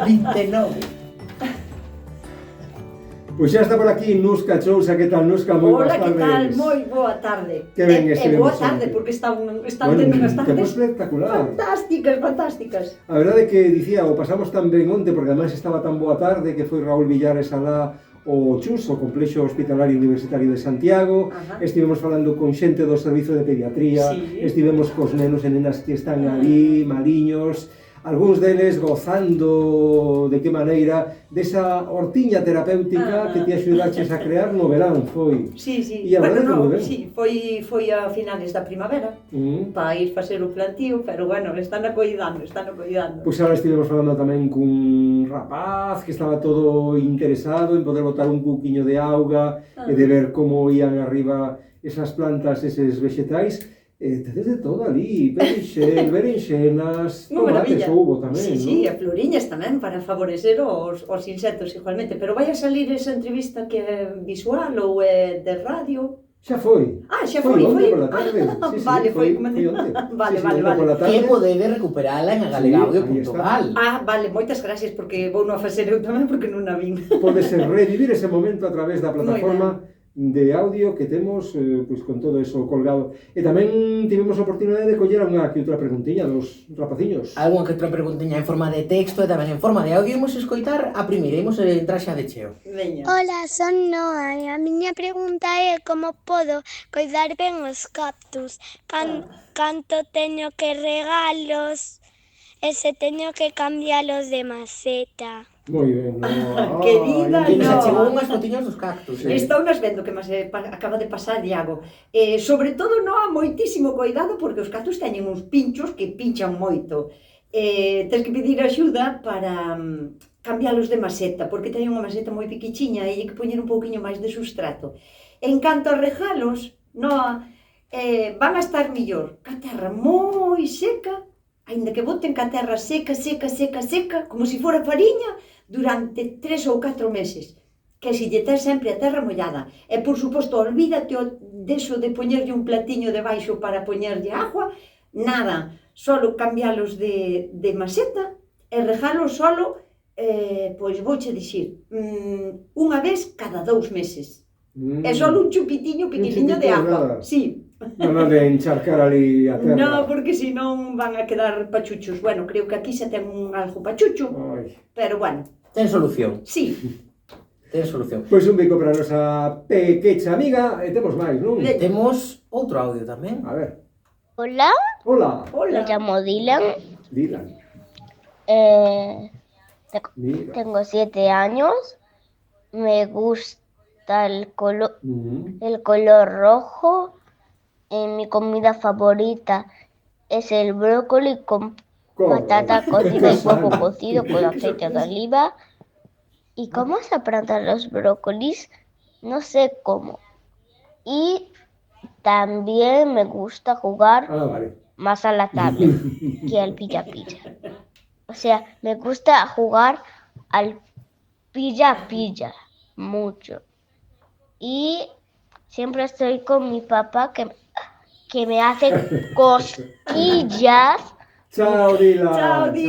29. Pois xa está por aquí Nusca Chousa, que tal, Nusca? Moi boas tardes. Hola, que tal? Moi boa tarde. Que ben estivemos boa tarde, aquí. porque están Bueno, tendo unhas tempo tardes espectacular. fantásticas. A verdade é que dicía, o pasamos tan ben onte, porque ademais estaba tan boa tarde, que foi Raúl Villares alá o CHUS, o Complexo Hospitalario Universitario de Santiago. Ajá. Estivemos falando con xente do Servizo de Pediatría, Sí. estivemos cos nenos e nenas que están ali, maliños, algúns deles gozando de que maneira desa hortiña terapéutica que te axudaches a crear no verán, foi. Sí. E a verdade que moi ben. Sí, foi a finales da primavera para ir facer o plantío, pero bueno, están acoidando. Pois agora estivemos falando tamén cun rapaz que estaba todo interesado en poder botar un buquiño de auga e de ver como ían arriba esas plantas, eses vegetais. Tedes de todo ali, perixel, berenxenas, tomates houbo tamén, Sí, e floriñas tamén para favorecer os insectos igualmente, pero vai a salir esa entrevista que é visual ou é de radio. Xa foi. Xa foi. Foi onte pola tarde. Vale, foi onte. Vale. Que podedes recuperala en agalegaudio.gal. Vale, moitas gracias, porque vou non a facer eu tamén, porque non a vin. Podes revivir ese momento a través da plataforma de audio que temos pois con todo eso colgado. E tamén tivemos a oportunidade de coller unha que outra preguntiña dos rapaciños. Algún que outra preguntiña en forma de texto e tamén en forma de audio. Imos escoitar a primeira, imos entrar xa de cheo. Veña. Hola, son Noa e a miña pregunta é como podo coidar ben os cactus, canto teño que regalos e se teño que cambialos de maceta. Moi ben, no. Querida, Que nos no. achegou unhas fotiñas dos cactus. Estou nas vendo que acaba de pasar Iago. Sobre todo, moitísimo cuidado, porque os cactus teñen uns pinchos que pinchan moito. Tens que pedir axuda para cambialos de maceta, porque teñen unha maceta moi piquichiña e hai que poñer un pouquiño máis de sustrato. En canto a regalos, van a estar millor ca terra moi seca, aínda que boten ca terra seca, como se fora fariña, durante 3 ou 4 meses, que se lle tes sempre a terra mollada. E, por suposto, olvídate deso de poñerlle un platiño debaixo para poñerlle agua, nada, solo cambialos de maceta e regalos solo, pois vouche dicir, unha vez cada 2 meses. É solo un chupitiño pequeniño de agua. Sí. Non de encharcar ali a terra. No, porque senón van a quedar pachuchos. Bueno, creo que aquí xa ten algo pachucho, pero bueno. Ten solución. Sí. Ten solución. Pois un bico para a nosa pequecha amiga e temos máis, non? Temos outro audio tamén. A ver. Hola, Hola. me llamo Dylan, Dylan. Mira. tengo 7 años, me gusta el color rojo, mi comida favorita es el brócoli con patata cocida y huevo cocido con aceite de oliva. ¿Y cómo se plantan los brócolis? No sé cómo. Y también me gusta jugar más a la tablet que al pilla-pilla. O sea, me gusta jugar al pilla-pilla mucho. Y siempre estoy con mi papá que me hace cosquillas. Chao, Dylan.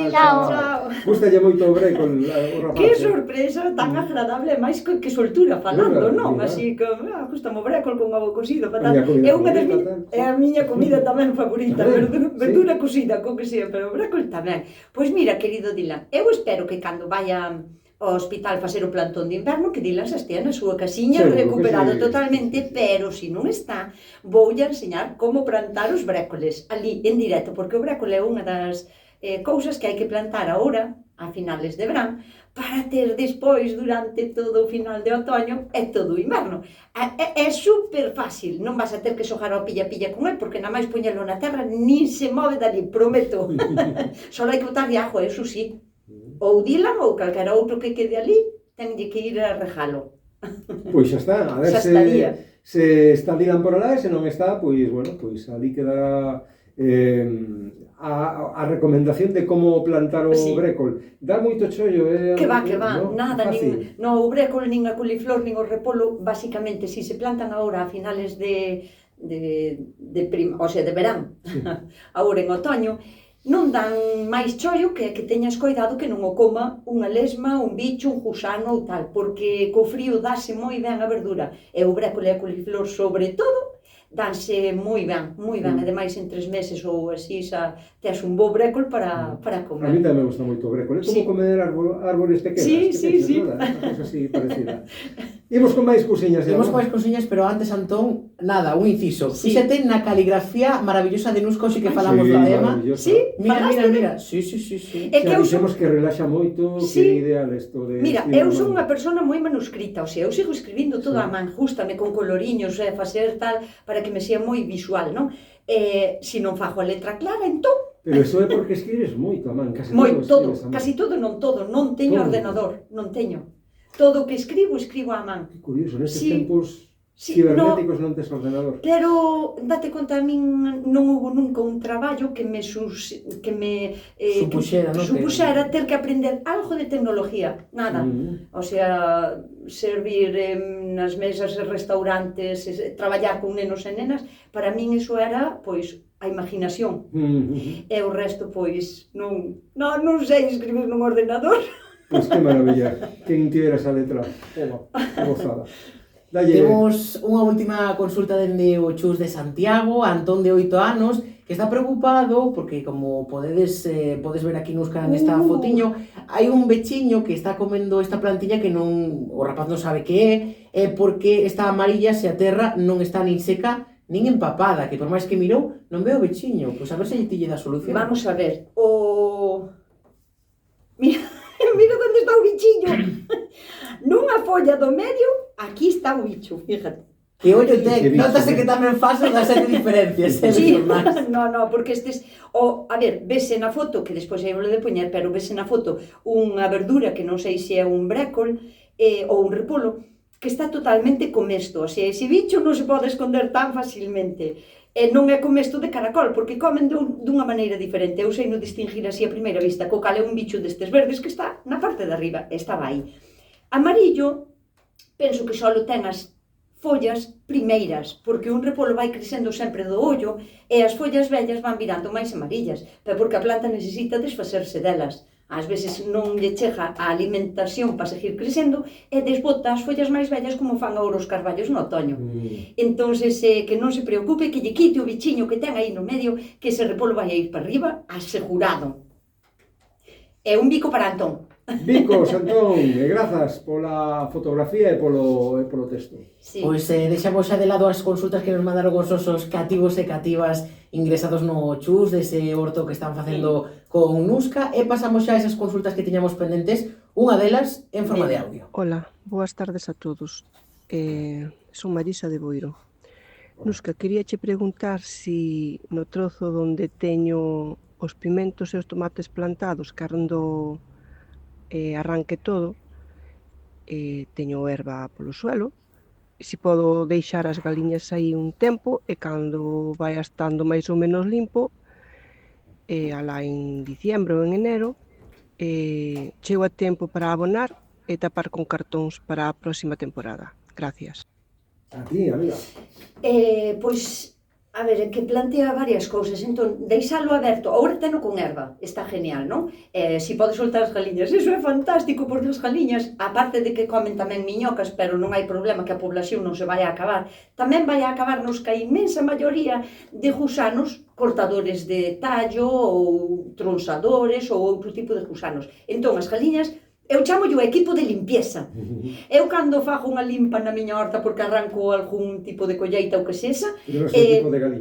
Chao. Gustalle moito o brécol, o rapaz. Que sorpresa tan agradable, máis que soltura falando, non? Mira. Así que, gustame o brécol con ovo cocido, patata. É a miña comida tamén favorita, verdura cocida, co que sea, pero o brécol tamén. Pois mira, querido Dylan, eu espero que cando vaya ao hospital facer o plantón de inverno, que Dylan xa estea na súa casiña recuperado totalmente, pero se non está, voulle enseñar como plantar os brécoles ali en directo, porque o brécol é unha das cousas que hai que plantar agora, a finales de verán, para ter despois, durante todo o final de outoño e todo o inverno. É super fácil, non vas a ter que xogar ao pilla-pilla con el, porque nada máis poñelo na terra, nin se move dali, prometo. Só hai que botarlle agua, eso sí. Ou Dylan ou calquera outro que quede ali, tenlle que ir a regalo. Pois xa está, a ver se está Dylan por alá e se non está, pois, bueno, pois ali quedará a recomendación de como plantar o brécol. Dá moito chollo, Que va, nada, o brécol, nin a coliflor, nin o repolo, basicamente, si se plantan agora a finales de verán, agora en otoño, non dan máis chollo que teñas coidado que non o coma unha lesma, un bicho, un gusano ou tal, porque co frío dáse moi ben a verdura, e o brécol e a coliflor sobre todo, danse moi ben, ademais en 3 meses ou así xa tes un bo brécol para comer. A mí tamén me gusta moito o brécol, é como comer árbores pequenas, sí. Unha cosa así parecida. Imos con máis cousiñas. Imos con máis cousiñas, pero antes, Antón, nada, un inciso. Sí. Fíxate na caligrafía maravillosa de Nusco, que falamos do tema. Sí, Mira. Sí. É que xa dixemos que relaxa moito, que é ideal isto de... Mira, eu son unha persona moi manuscrita, o sea, eu sigo escribindo todo a man, justame con coloriños, facer tal, para que me sea moi visual, non? Se non fago a letra clara, entón... Pero iso é porque escribes moito a man, casi todo, casi todo, non teño ordenador, non teño. Todo o que escribo a man. Que curioso, nestes tempos cibernéticos non tes ordenador. Pero, date conta, a min non houve nunca un traballo que me supuxera ter que aprender algo de tecnología, nada. O sea, servir nas mesas de restaurantes, traballar con nenos e nenas, para min iso era, pois, a imaginación. E o resto, pois, non sei escribir nun ordenador. Pois que maravilla, quen tivera esa letra, que gozada. Temos unha última consulta dende o Chus de Santiago, Antón de 8 anos, que está preocupado porque, como podes ver aquí nesta fotiño, hai un bechiño que está comendo esta plantilla que o rapaz non sabe que é, porque está amarilla se a terra non está nin seca nin empapada, que por máis que mirou non ve o bechiño. Pois a ver se lle dá solución. Vamos a ver, Mira onde está o bichiño. Nunha folla do medio, aquí está o bicho, fíjate. Que ollo ten, notase que tamén faz das 7 diferencias. Sí, no, porque a ver, vese na foto, que despois hai volo de poñer, pero vese na foto unha verdura que non sei se é un brécol ou un repolo, que está totalmente comesto. O sea, ese bicho non se pode esconder tan facilmente. E non é comesto de caracol, porque comen dunha maneira diferente. Eu sei non distinguir así a primeira vista, co cal é un bicho destes verdes que está na parte de arriba, estaba aí. Amarillo, penso que só ten as follas primeiras, porque un repolo vai crecendo sempre do ollo e as follas vellas van virando máis amarillas, pero porque a planta necesita desfacerse delas. Ás veces non lle chega a alimentación para seguir crecendo e desbota as follas máis vellas como fan agora os carballos no otoño. Entón, que non se preocupe, que lle quite o bichiño que ten aí no medio, que ese repolo vai a ir para arriba, asegurado. É un bico para Antón. Bicos, Antón, e grazas pola fotografía e polo texto. Pois deixamos xa de lado as consultas que nos mandaron os nosos cativos e cativas ingresados no Chus, dese orto que están facendo con Nusca, e pasamos xa a esas consultas que tiñamos pendentes, unha delas en forma de audio. Hola, boas tardes a todos. Son Marisa de Boiro. Nusca, queríache preguntar si no trozo onde teño os pimentos e os tomates plantados, cando arranque todo, teño herba polo suelo, si podo deixar as galiñas aí un tempo e cando vai estando máis ou menos limpo, alá en diciembre ou en enero, chego a tempo para abonar e tapar con cartóns para a próxima temporada. Gracias. A ti, amiga. Pois, a ver, que plantea varias cousas, entón, deixalo aberto, agora teno con herba, está genial, non? Si podes soltar as galiñas, iso é fantástico, porque as galiñas, aparte de que comen tamén miñocas, pero non hai problema que a población non se vai a acabar, tamén vai a acabarnos que a inmensa maioría de gusanos cortadores de tallo ou tronsadores ou outro tipo de gusanos. Entón, as galiñas, eu chamo o equipo de limpieza. Eu cando fago unha limpa na miña horta porque arranco algún tipo de colleita ou que sexa,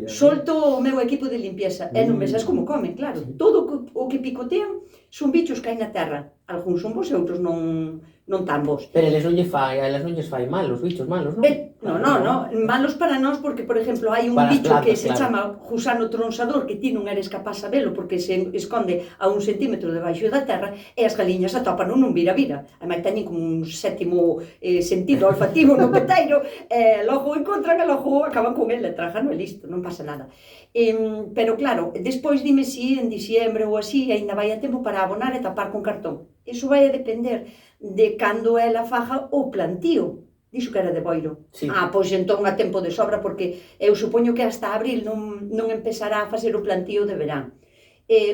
solto o meu equipo de limpieza. E non vexas como comen, claro. Todo o que picotean son bichos que hai na terra. Algúns son bons e outros non tan bons. Pero eles non lles fai mal, os bichos malos, non? Non, malos para nós porque, por exemplo, hai un bicho que se chama gusano tronsador que ti non eres capaz de sabelo porque se esconde a 1 centímetro debaixo da terra e as galiñas atopan non vira. Ademais, teñen como un sétimo sentido olfativo no peteiro e logo encontran e logo acaban con ele, trajan e listo, non pasa nada. Pero claro, despois dime si en diciembre ou así ainda vai a tempo para abonar e tapar con cartón. Iso vai a depender de cando ela faja o plantío. Dixo que era de Boiro. Sí. Pois entón a tempo de sobra, porque eu supoño que hasta abril non empezará a facer o plantío de verán.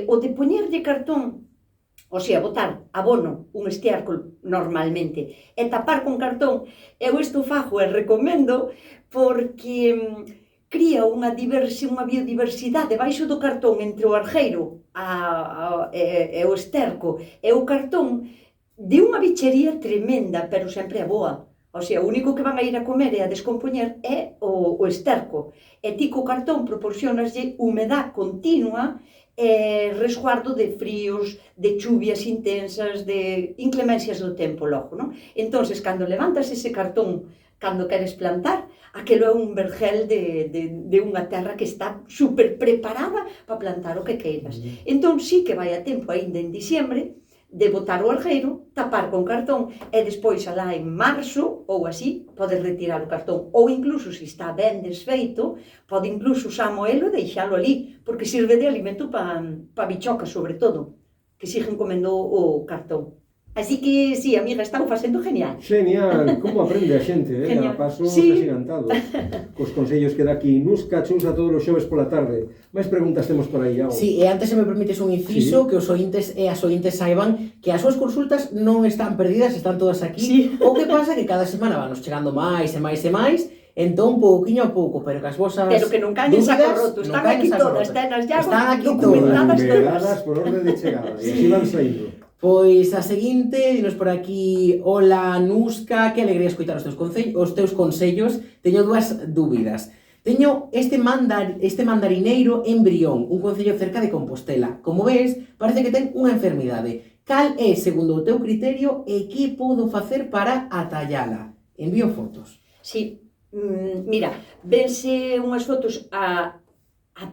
O de poñerlle cartón, o sea, botar abono, un estiércol normalmente, e tapar con cartón, eu isto fago e recomendo porque cría unha biodiversidade debaixo do cartón entre o arjeiro e o esterco e o cartón de unha bichería tremenda, pero sempre é boa. O sea, o único que van a ir a comer e a descompoñer é o esterco. E ti co cartón proporcionaslle humedad continua e resguardo de fríos, de chuvias intensas, de inclemencias do tempo logo, non? Entonces, cando levantas ese cartón, cando queres plantar, aquilo é un vergel de unha terra que está super preparada para plantar o que queiras. Entón, sí que vai a tempo aínda en diciembre, de botar o arjeiro, tapar con cartón e despois alá en marzo ou así podes retirar o cartón, ou incluso se está ben desfeito pode incluso xa moelo e deixalo ali porque sirve de alimento para bichocas sobre todo que siguen comendo o cartón. Así que, sí, amiga, estamos facendo genial. Genial, como aprende a xente, a paso xigantado. Cos consellos que dá aquí Nusca Chousa todos os xoves pola tarde. Mais preguntas temos por aí, Iago? Sí, e antes se me permites un inciso, que os ointes e as ointes saiban que as súas consultas non están perdidas, están todas aquí. O que pasa que cada semana vanos chegando máis e máis e máis, entón pouquiño a pouco, pero que as vosas pero que non caen en saco roto, están aquí todas, tenas ya documentadas todas. Numeradas por orde de chegada, e así van saindo. Pois a seguinte, dinos por aquí: hola Nusca, que alegría escoitar os teus consellos. Teño dúas dúbidas. Teño este mandarineiro en Brión, un concello cerca de Compostela. Como ves, parece que ten unha enfermidade. Cal é, segundo o teu criterio, e que podo facer para atallala? Envío fotos. Sí, mira, vense unhas fotos a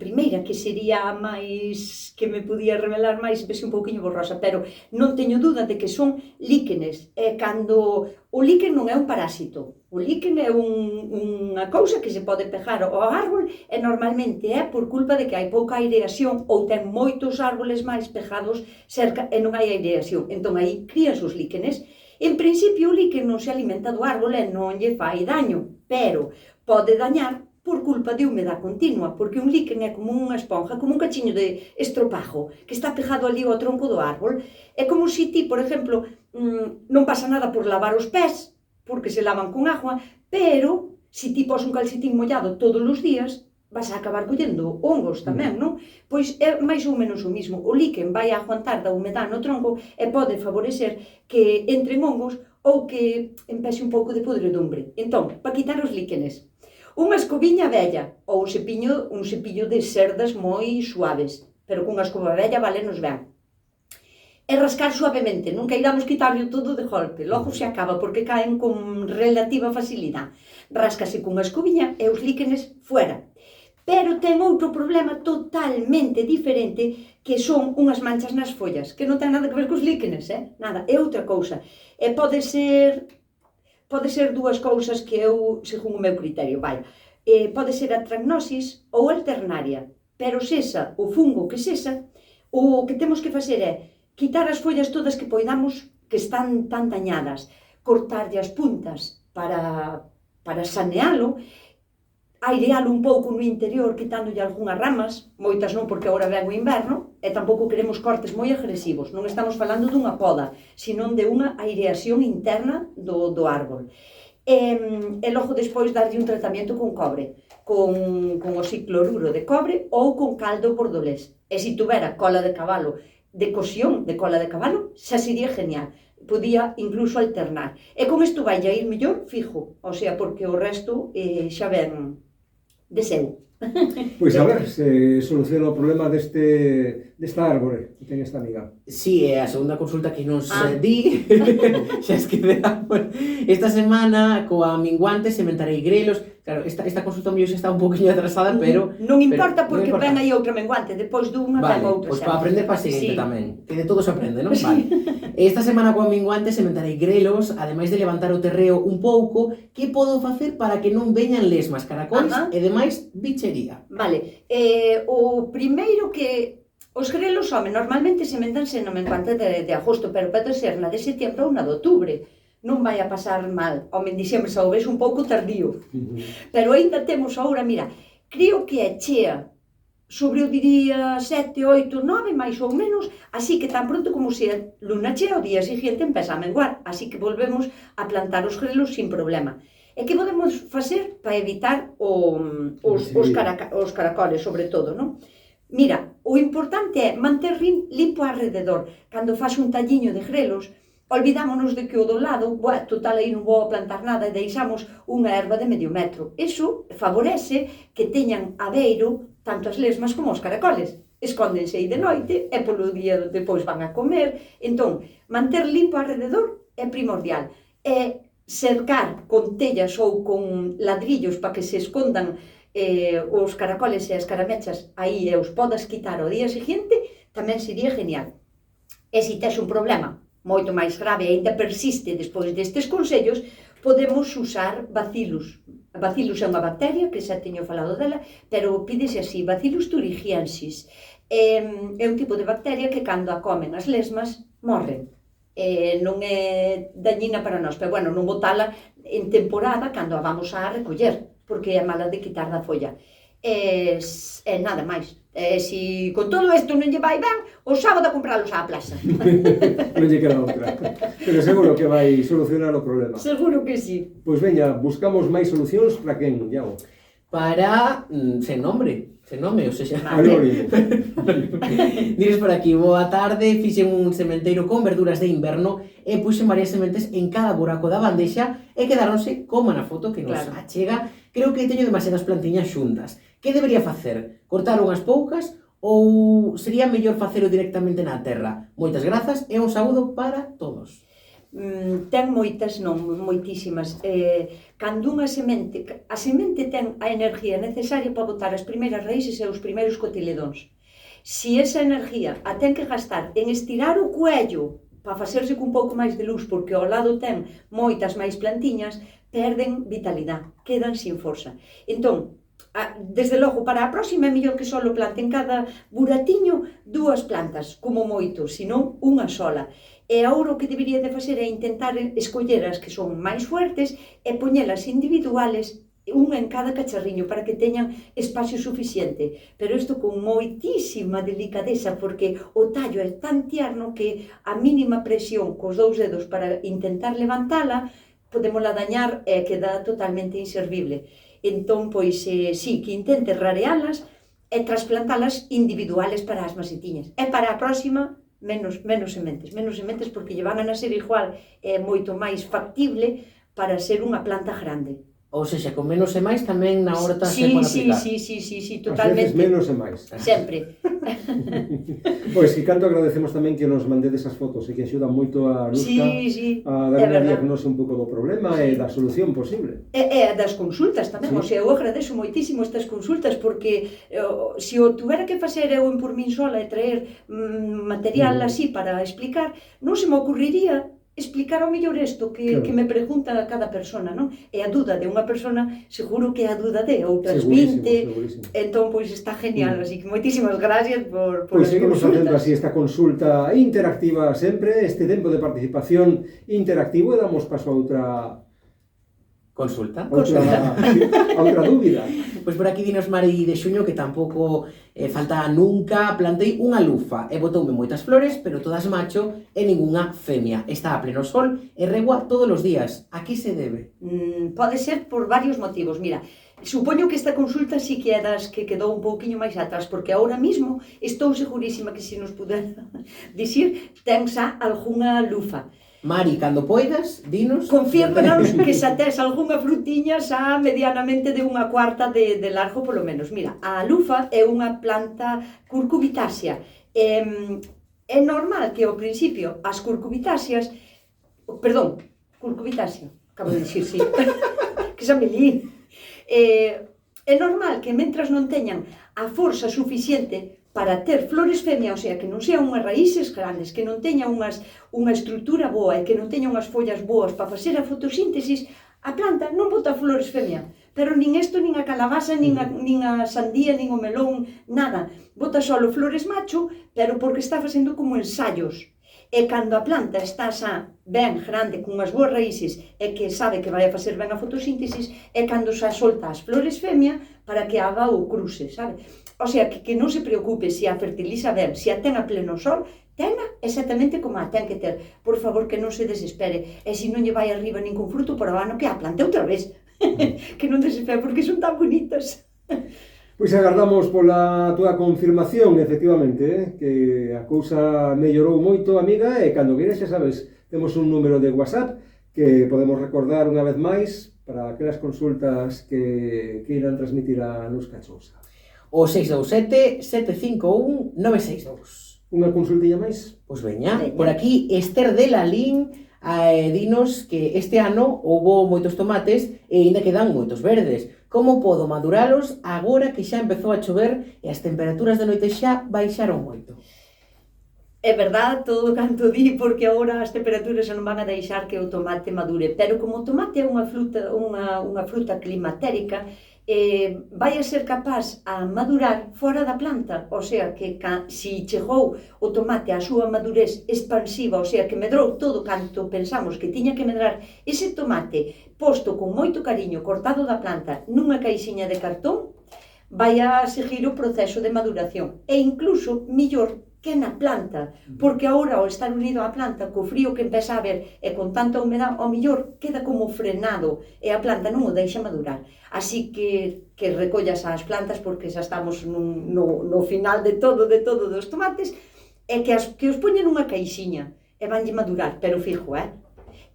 primeira, que sería a máis que me podía revelar máis, vese un pouquiño borrosa, pero non teño dúda de que son líquenes. E cando o líquen non é un parásito, o líquen é unha cousa que se pode pegar ao árbol e normalmente é por culpa de que hai pouca aireación ou ten moitos árboles máis pegados cerca e non hai aireación. Entón aí críanse os líquenes. En principio o líquen non se alimenta do árbol e non lle fai daño, pero pode dañar por culpa de humedad continua, porque un líquen é como unha esponja, como un cachiño de estropajo que está pegado ali ao tronco do árbol. É como se ti, por exemplo, non pasa nada por lavar os pés, porque se lavan con agua, pero se ti pos un calcetín mollado todos os días, vas a acabar collendo hongos tamén, non? Pois é máis ou menos o mismo. O líquen vai a aguantar da humedad no tronco e pode favorecer que entren hongos ou que empece un pouco de podredumbre. Entón, para quitar os líquenes, unha escobiña vella ou un cepillo de cerdas moi suaves, pero cunha escoba vella valenos ben. E rascar suavemente, non queiramos quitarlo todo de golpe, logo se acaba porque caen con relativa facilidade. Ráscase cunha escobiña e os líquenes fuera. Pero ten outro problema totalmente diferente, que son unhas manchas nas follas, que non ten nada que ver cos líquenes, nada, é outra cousa. E pode ser dúas cousas que eu, según o meu criterio, pode ser a tragnosis ou alternaria, pero sesa o fungo que sesa, o que temos que facer é quitar as follas todas que poidamos que están tan dañadas, cortarlle as puntas para sanealo, airealo un pouco no interior, quitándolle algunhas ramas, moitas non porque agora ven o inverno, e tampouco queremos cortes moi agresivos, non estamos falando dunha poda, senón de unha aireación interna do árbol. E logo despois darlle un tratamento con cobre, con oxicloruro de cobre ou con caldo bordolés. E se tuvera cola de cabalo, de cosión de cola de cabalo, xa sería genial. Podía incluso alternar. E con isto vai a ir mellor fijo, o sea, porque o resto xa ven de seu. Pois a ver se soluciona o problema desta árbore que ten esta amiga. Sí, é a segunda consulta que nos di, xa esquecemos. Esta semana, coa minguante, sementarei grelos. Claro, esta consulta mellor xa está un poquinho atrasada, pero... Non importa porque ven aí outra menguante, depois dunha ten outra. Pois para aprender para a seguinte tamén, que de todo se aprende, non? Vale. Esta semana coa minguante sementarei grelos, ademais de levantar o terreo un pouco, que podo facer para que non veñan lesmas, caracois e demais bichería? Vale, o primeiro que... Os grelos, normalmente sementanse na menguante de agosto, pero pode ser na de setembro ou na de outubro. Non vai a pasar mal. En diciembre xa o ves un pouco tardío. Pero ainda temos agora, mira, creo que é chea sobre o día 7, 8, 9, máis ou menos, así que tan pronto como sea luna chea, o día seguinte empeza a menguar, así que volvemos a plantar os grelos sin problema. E que podemos facer para evitar os caracoles, sobre todo, non? Mira, o importante é manter limpo alrededor. Cando faz un talliño de grelos, olvidámonos de que o do lado, total aí non vou a plantar nada, e deixamos unha erva de medio metro. Iso favorece que teñan abeiro tanto as lesmas como os caracoles. Escóndense aí de noite e polo día depois van a comer. Entón, manter limpo alrededor é primordial. E cercar con tellas ou con ladrillos para que se escondan os caracoles e as caramechas aí e os podas quitar ao día seguinte, tamén sería genial. E se tes un problema moito máis grave e ainda persiste despois destes consellos, podemos usar bacillus. Bacillus é unha bacteria, que xa teño falado dela, pero pídese así, Bacillus thuringiensis. É un tipo de bacteria que cando a comen as lesmas, morren. Non é dañina para nós, pero bueno, non botala en temporada cando a vamos a recoller, porque é mala de quitar da folla. E nada máis. Se con todo isto non lle vai ben, o sábado a compralos á plaza. Non lle queda outra. Pero seguro que vai solucionar o problema. Seguro que sí. Pois veña, buscamos máis solucións para quen, Iago? Para sen nome, ou seja, Anónimo. Dices por aquí, boa tarde, fixen un sementeiro con verduras de inverno e puxen varias sementes en cada buraco da bandexa e quedáronse como na foto que nos achega. Creo que teño demasiadas plantiñas xuntas. Que debería facer? Cortar unhas poucas ou sería mellor facelo directamente na terra? Moitas grazas e un saúdo para todos. Ten moitas, non, moitísimas. Cando unha semente, a semente ten a enerxía necesaria para botar as primeiras raíces e os primeiros cotiledóns. Se esa enerxía a ten que gastar en estirar o cuello para facerse cun pouco máis de luz, porque ao lado ten moitas máis plantiñas, perden vitalidade, quedan sin forza. Entón, desde logo, para a próxima é mellor que só planten cada buratiño 2 plantas, como moito, senón unha sola. E agora o que debería de facer é intentar escoller as que son máis fuertes e poñelas individuales, unha en cada cacharriño, para que teñan espacio suficiente. Pero isto con moitísima delicadeza, porque o tallo é tan tierno que a mínima presión cos 2 dedos para intentar levantala, podémola dañar e queda totalmente inservible. Entón, pois, sí, que intente rarealas e trasplantalas individuales para as macetiñas. E para a próxima, menos sementes, porque lle van a nacer igual, é moito máis factible para ser unha planta grande. Ou seja, con menos e máis tamén na horta se pode aplicar. Sí, totalmente. As veces menos e máis. Sempre. Pois, e canto agradecemos tamén que nos mandedes as fotos e que axudan moito a Luzca a dar unha diagnose un pouco do problema e da solución posible. E das consultas tamén, o sea, eu agradezo moitísimo estas consultas, porque se o tuvera que facer eu por min sola e traer material así para explicar, non se me ocurriría explicar ao mellor isto que me pregunta cada persona, non? E a dúda de unha persona seguro que é a dúda de outras 20. Entón, pois está genial, así que moitísimas gracias por as consultas. Pois seguimos facendo así esta consulta interactiva sempre, este tempo de participación interactivo, e damos paso a outra consulta. A outra dúbida. Pois por aquí dinos Mari de Xuño que tampouco falta nunca. Plantei unha lufa e botoume moitas flores, pero todas macho e ningunha femia. Está a pleno sol e regua todos os días. A que se debe? Pode ser por varios motivos. Mira, supoño que esta consulta sí que é das que quedou un pouquiño máis atrás, porque ahora mismo estou segurísima que se nos puder dicir, ten xa algunha lufa. Mari, cando poidas, dinos... Confírmanos que xa tes algunha frutiña xa medianamente de unha cuarta de largo, polo menos. Mira, a lufa é unha planta curcubitácea. É normal que ao principio as curcubitáceas... Perdón, curcubitácea, acabo de dicir, sí. Que xa me li. É normal que mentras non teñan a forza suficiente para ter flores femia, o sea, que non sean unhas raíces grandes, que non teñan unha estrutura boa e que non teñan unhas follas boas para facer a fotosíntesis, a planta non bota flores femia. Pero nin isto, nin a calabaza, nin a sandía, nin o melón, nada. Bota solo flores macho, pero porque está facendo como ensayos. E cando a planta está xa ben grande, con unhas boas raíces, e que sabe que vai a facer ben a fotosíntesis, é cando xa solta as flores femia para que haga o cruce, sabe? O sea, que non se preocupe se a fertiliza ben, se a ten a pleno sol, tenha exactamente como a ten que ter. Por favor, que non se desespere. E se non lle vai arriba ningún fruto por o ano, que a plante outra vez. Que non desespere, porque son tan bonitas. Pois agardamos pola túa confirmación, efectivamente, que a cousa mellorou moito, amiga, e cando queres, xa sabes, temos un número de WhatsApp que podemos recordar unha vez máis para aquelas consultas que queiran transmitir a Nuska Chousa. O 627-751-962. Unha consultilla máis? Pois veña, por aquí Esther de Lalín dinos que este ano houbo moitos tomates e ainda quedan moitos verdes. Como podo maduralos agora que xa empezou a chover e as temperaturas de noite xa baixaron moito? É verdad, todo canto di, porque agora as temperaturas non van a deixar que o tomate madure, pero como o tomate é unha fruta climatérica, vai a ser capaz a madurar fora da planta, o sea que se chegou o tomate á súa madurez expansiva, o sea que medrou todo canto pensamos que tiña que medrar, ese tomate posto con moito cariño, cortado da planta nunha caixiña de cartón, vai a seguir o proceso de maduración e incluso millor que na planta, porque agora ao estar unido á planta, co frío que empeza a haber e con tanta humedad, ao millor queda como frenado e a planta non o deixa madurar. Así que recollas as plantas porque xa estamos no final de todo dos tomates e que os poñen nunha caixiña e vanlle madurar, pero fijo,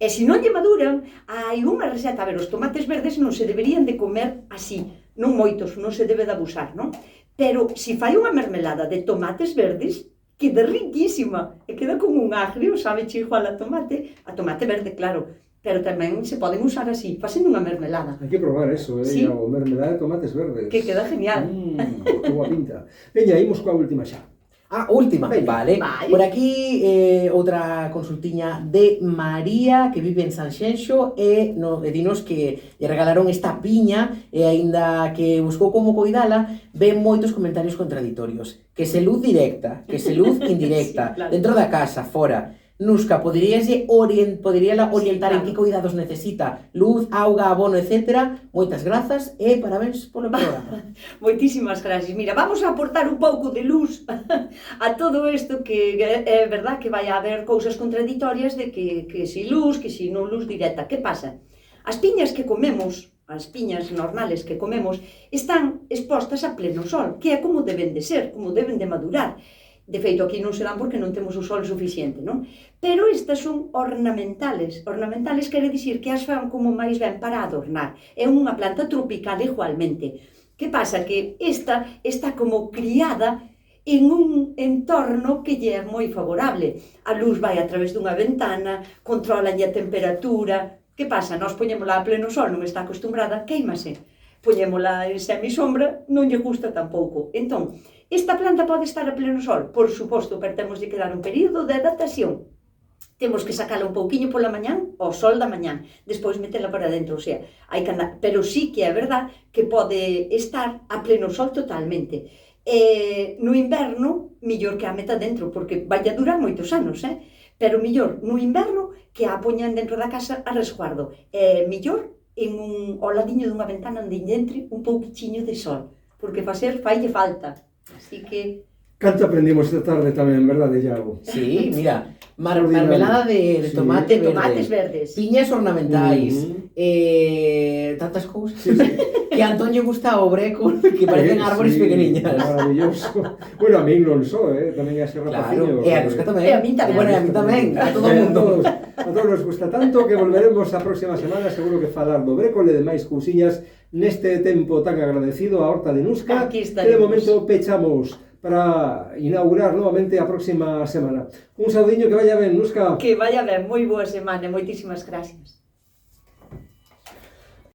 E se non lle maduran, hai unha receta, a ver, os tomates verdes non se deberían de comer así, non moitos, non se debe de abusar, non? Pero se fai unha mermelada de tomates verdes, queda riquísima e queda como un agrio, sabe, igual a tomate verde, claro, pero tamén se poden usar así, facendo unha mermelada. Hai que probar eso, Sí. O mermelada de tomates verdes. Que queda genial. Que boa pinta. Veña, imos coa última xa. Última, vale. Vai. Por aquí outra consultiña de María, que vive en Sanxenxo, e dinos que lle regalaron esta piña, e aínda que buscou como coidala, ven moitos comentarios contraditorios. Que se luz directa, que se luz indirecta, Sí, claro. dentro da casa, fora. Nuska, poderíala orientar Sí, claro. en que cuidados necesita? Luz, auga, abono, etc. Moitas grazas e parabéns polo programa. Moitísimas gracias. Mira, vamos a aportar un pouco de luz a todo isto, que é verdad que vai a haber cousas contraditorias de que si luz, que si non luz directa. Que pasa? As piñas que comemos, as piñas normales que comemos, están expostas a pleno sol, que é como deben de ser, como deben de madurar. De feito, aquí non se dan porque non temos o sol suficiente, non? Pero estas son ornamentales. Ornamentales quere dicir que as fan como máis ben para adornar. É unha planta tropical igualmente. Que pasa? Que esta está como criada en un entorno que lle é moi favorable. A luz vai a través dunha ventana, controlalle a temperatura. Que pasa? Nós poñémola a pleno sol, non está acostumbrada, queimase. Poñémola en semisombra, non lle gusta tampouco. Entón, esta planta pode estar a pleno sol, por suposto, pero temos de que dar un período de adaptación. Temos que sacala un pouquiño pola mañán, ao sol da mañán, despois metela para dentro, o sea, hai que andar. Pero sí que é verdad que pode estar a pleno sol totalmente. No inverno, millor que a meta dentro, porque vai a durar moitos anos, pero millor no inverno que a poñan dentro da casa a resguardo. Millor ao ladiño dunha ventana onde entre un pouquichiño de sol, porque faille falta. Así que... Canto aprendimos esta tarde tamén, verdade, Iago? Sí, mira, mermelada de tomate verde, tomates verdes, piñas ornamentais, tantas cousas. Sí, sí. Que a Antón lle gusta o brécol, que parecen árbores pequeniñas. Maravilloso. Bueno, a min non só, tamén é ese rapaciño. Claro, e a Nuska tamén. E a min tamén. Bueno, e a min tamén, a todo o mundo. A todos nos gusta tanto que volveremos a próxima semana, seguro que falar do brécol e demais cousiñas neste tempo tan agradecido a Horta de Nuska. Aquí Que de estaremos. momento pechamos para inaugurar novamente a próxima semana. Un saudiño, que vaya ben, Nuska. Que vaya ben, moi boa semana, moitísimas gracias.